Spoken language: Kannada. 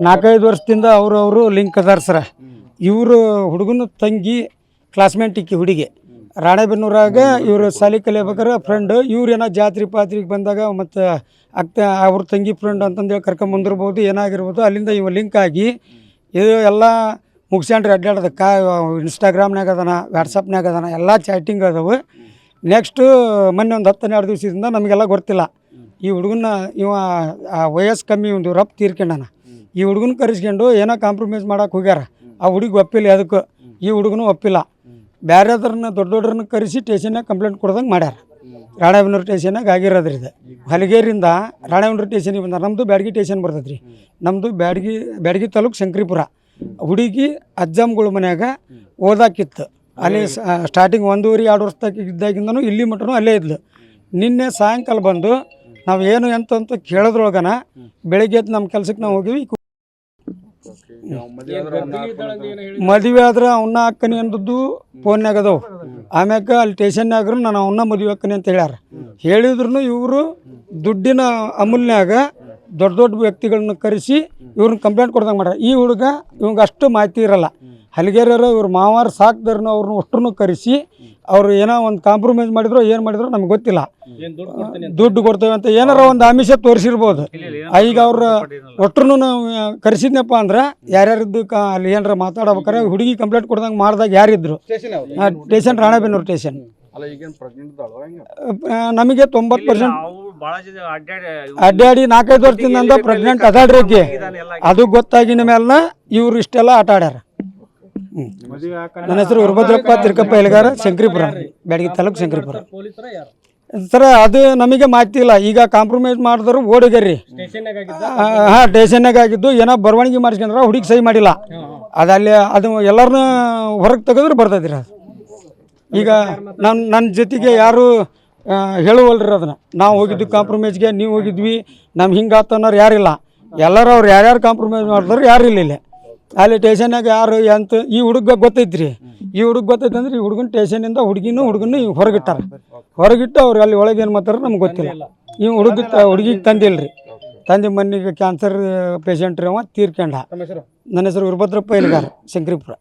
4-5 ವರ್ಷದಿಂದ ಅವರು ಲಿಂಕ್ ಅದಾರ ಸರ. ಇವರು ಹುಡುಗನ ತಂಗಿ ಕ್ಲಾಸ್ಮೇಟ್ ಇಕ್ಕಿ ಹುಡುಗಿ ರಾಣೆಬೆನ್ನೂರಾಗ ಇವರು ಸಾಲಿ ಕಲಿಬೇಕಾರೆ ಫ್ರೆಂಡ್. ಇವ್ರೇನೋ ಜಾತ್ರೆ ಪಾತ್ರಿಗೆ ಬಂದಾಗ ಮತ್ತು ಅವ್ರ ತಂಗಿ ಫ್ರೆಂಡ್ ಅಂತಂದೇಳಿ ಕರ್ಕೊಂಬಂದಿರ್ಬೋದು, ಏನಾಗಿರ್ಬೋದು. ಅಲ್ಲಿಂದ ಇವ ಲಿಂಕ್ ಆಗಿ ಇದು ಎಲ್ಲ ಮುಗಿಸ್ಕೊಂಡ್ರಿ ಅಡ್ಡಾಡೋದು. ಇನ್ಸ್ಟಾಗ್ರಾಮ್ನಾಗ ಅದನ, ವಾಟ್ಸಪ್ನಾಗ ಅದನ, ಎಲ್ಲ ಚಾಟಿಂಗ್ ಅದಾವೆ. ನೆಕ್ಸ್ಟು ಮೊನ್ನೆ ಒಂದು 10-12 ದಿವಸದಿಂದ ನಮಗೆಲ್ಲ ಗೊತ್ತಿಲ್ಲ. ಈ ಹುಡುಗನ ವಯಸ್ಸು ಕಮ್ಮಿ, ಒಂದು ರಫ್ ತೀರ್ಕೊಂಡಾನ. ಈ ಹುಡುಗನ ಕರೆಸ್ಕೊಂಡು ಏನೋ ಕಾಂಪ್ರಮೈಸ್ ಮಾಡೋಕೆ ಹೋಗ್ಯಾರ. ಆ ಹುಡುಗಿ ಒಪ್ಪಿಲ್ಲ, ಅದಕ್ಕೆ ಈ ಹುಡುಗನೂ ಒಪ್ಪಿಲ್ಲ. ಬೇರೆದ್ರನ್ನ ದೊಡ್ಡವ್ರನ್ನ ಕರೆಸಿ ಸ್ಟೇಷನ್ನಾಗ ಕಂಪ್ಲೇಂಟ್ ಕೊಡ್ದಂಗೆ ಮಾಡ್ಯಾರ. ರಾಣೆಬೆನ್ನೂರು ಸ್ಟೇಷನ್ನಾಗ ಆಗಿರೋದ್ರಿ ಇದು. ಹಲಗೇರಿಯಿಂದ ರಾಣೆಬೆನ್ನೂರು ಸ್ಟೇಷನಿಗೆ ಬಂದಾರ. ನಮ್ಮದು ಬ್ಯಾಡಗಿ ಸ್ಟೇಷನ್ ಬರ್ತೈತೆ ರೀ. ನಮ್ಮದು ಬ್ಯಾಡಗಿ ತಾಲೂಕು ಶಂಕರಿಪುರ. ಹುಡುಗಿ ಅಜ್ಜಮ್ಗಳ ಮನ್ಯಾಗ ಓದಾಕಿತ್ತು. ಅಲ್ಲಿ ಸ್ಟಾರ್ಟಿಂಗ್ 1.5-2 ವರ್ಷ ಇದ್ದಾಗಿಂದನೂ ಇಲ್ಲಿ ಮಟನೂ ಅಲ್ಲೇ ಇದ್ಲು. ನಿನ್ನೆ ಸಾಯಂಕಾಲ ಬಂದು ನಾವು ಏನು ಅಂತ ಕೇಳೋದ್ರೊಳಗನ ಬೆಳಗ್ಗೆ ಎದ್ದು ನಮ್ಮ ಕೆಲ್ಸಕ್ಕೆ ನಾವು ಹೋಗಿವಿ. ಮದುವೆ ಆದ್ರೆ ಅವನ್ನ ಹಾಕ್ಕನಿ ಅಂದದ್ದು ಫೋನ್ಯಾಗ ಅದಾವು. ಆಮ್ಯಾಕ ಅಲ್ಲಿ ಸ್ಟೇಷನ್ನಾಗ್ರು ನಾನು ಅವನ್ನ ಮದುವೆ ಹಾಕ್ಕನಿ ಅಂತ ಹೇಳ್ಯಾರ. ಹೇಳಿದ್ರು ಇವರು ದುಡ್ಡಿನ ಅಮೂಲ್ಯಾಗ ದೊಡ್ಡ ವ್ಯಕ್ತಿಗಳನ್ನ ಕರೆಸಿ ಇವ್ರನ್ನ ಕಂಪ್ಲೇಂಟ್ ಕೊಡ್ದಂಗೆ ಮಾಡ್ಯಾರ. ಈ ಹುಡುಗ ಇವಂಗೆ ಅಷ್ಟು ಮಾಹಿತಿ ಇರಲ್ಲ. ಹಲಗೇರಿಯವರು ಇವ್ರ ಮಾವಾರ ಸಾಕ್ದಾರನ ಅವ್ರನ್ನ ಅಷ್ಟನ್ನು ಕರೆಸಿ ಅವ್ರು ಏನೋ ಒಂದು ಕಾಂಪ್ರಮೈಸ್ ಮಾಡಿದ್ರು, ಏನು ಮಾಡಿದ್ರು ನಮ್ಗೆ ಗೊತ್ತಿಲ್ಲ. ದುಡ್ಡು ಕೊಡ್ತೇವೆ ಅಂತ ಏನಾರ ಒಂದು ಆಮಿಷ ತೋರಿಸಿರ್ಬೋದು. ಈಗ ಅವ್ರ ಒಟ್ಟರು ನಾವು ಕರೆಸಿದ್ನಪ್ಪ ಅಂದ್ರೆ ಯಾರ್ಯಾರಿದ್ದು ಅಲ್ಲಿ ಏನಾರ ಮಾತಾಡ್ಬೇಕಾರೆ ಹುಡುಗಿ ಕಂಪ್ಲೇಂಟ್ ಕೊಡ್ದಂಗೆ ಮಾಡಿದಾಗ ಯಾರಿದ್ರು ಸ್ಟೇಷನ್ ರಾಣೆಬೆನ್ನೂರು ಸ್ಟೇಷನ್. ನಮಗೆ 90% ಅಡ್ಡಾಡಿ 4-5 ವರ್ಷದಿಂದ ಪ್ರೆಗ್ನೆಂಟ್ ಅದಾಡ್ರಿ. ಅದು ಗೊತ್ತಾಗಿನ ಮೇಲೆ ಇವ್ರು ಇಷ್ಟೆಲ್ಲ ಆಟ ಆಡ್ಯಾರ. ನನ್ನ ಹೆಸರು ವೀರಭದ್ರಪ್ಪ ತಿರ್ಕಪ್ಪ ಎಲೆಗಾರ, ಶಂಕರಿಪುರ, ಬ್ಯಾಡಗಿ ತಾಲೂಕು ಶಂಕರಿಪುರ. ಸರ ಅದು ನಮಗೆ ಮಾಹಿತಿ ಇಲ್ಲ. ಈಗ ಕಾಂಪ್ರಮೈಸ್ ಮಾಡಿದ್ರು ಓಡಿಗ್ಯಾರ್ರಿ. ಹಾಂ, ಸ್ಟೇಷನ್ನಾಗ ಆಗಿದ್ದು ಏನೋ ಬರವಣಿಗೆ ಮಾಡಿಸ್ಕೊಂಡ್ರ ಹುಡುಗಿ ಸಹಿ ಮಾಡಿಲ್ಲ. ಅದಲ್ಲಿ ಅದು ಎಲ್ಲರನ್ನೂ ಹೊರಗೆ ತೆಗೆದ್ರೆ ಬರ್ತೈತಿ ಅದು. ಈಗ ನನ್ನ ಜೊತೆಗೆ ಯಾರು ಹೇಳುವಲ್ರಿ ಅದನ್ನು. ನಾವು ಹೋಗಿದ್ವಿ ಕಾಂಪ್ರಮೈಸ್ಗೆ, ನೀವು ಹೋಗಿದ್ವಿ, ನಮ್ಗೆ ಹಿಂಗಾತ ಅನ್ನೋರು ಯಾರಿಲ್ಲ. ಎಲ್ಲರೂ ಅವ್ರು ಯಾರ್ಯಾರು ಕಾಂಪ್ರಮೈಸ್ ಮಾಡಿದ್ರು ಯಾರು ಇಲ್ಲ. ಅಲ್ಲಿ ಸ್ಟೇಷನ್ನಾಗ ಯಾರು ಅಂತ ಈ ಹುಡುಗ ಗೊತ್ತೈತ್ರಿ. ಈ ಹುಡುಗ ಗೊತ್ತೈತೆ ಅಂದ್ರೆ ಈ ಹುಡುಗನ ಸ್ಟೇಷನಿಂದ ಹುಡುಗನ ಹೊರಗಿಟ್ಟಾರ. ಹೊರಗಿಟ್ಟು ಅವ್ರು ಅಲ್ಲಿ ಒಳಗೆ ಏನು ಮಾತಾಡ್ರೆ ನಮ್ಗೆ ಗೊತ್ತಿಲ್ಲ. ಈ ಹುಡುಗಿಗೆ ತಂದಿಲ್ರಿ. ತಂದೆ ಮನೆಗೆ ಕ್ಯಾನ್ಸರ್ ಪೇಷಂಟ್ ರೀ, ಅವ ತೀರ್ಕೊಂಡ. ನನ್ನ ಹೆಸರು ವೀರಭದ್ರಪ್ಪ ಎಲೆಗಾರ, ಶಂಕರಿಪುರ.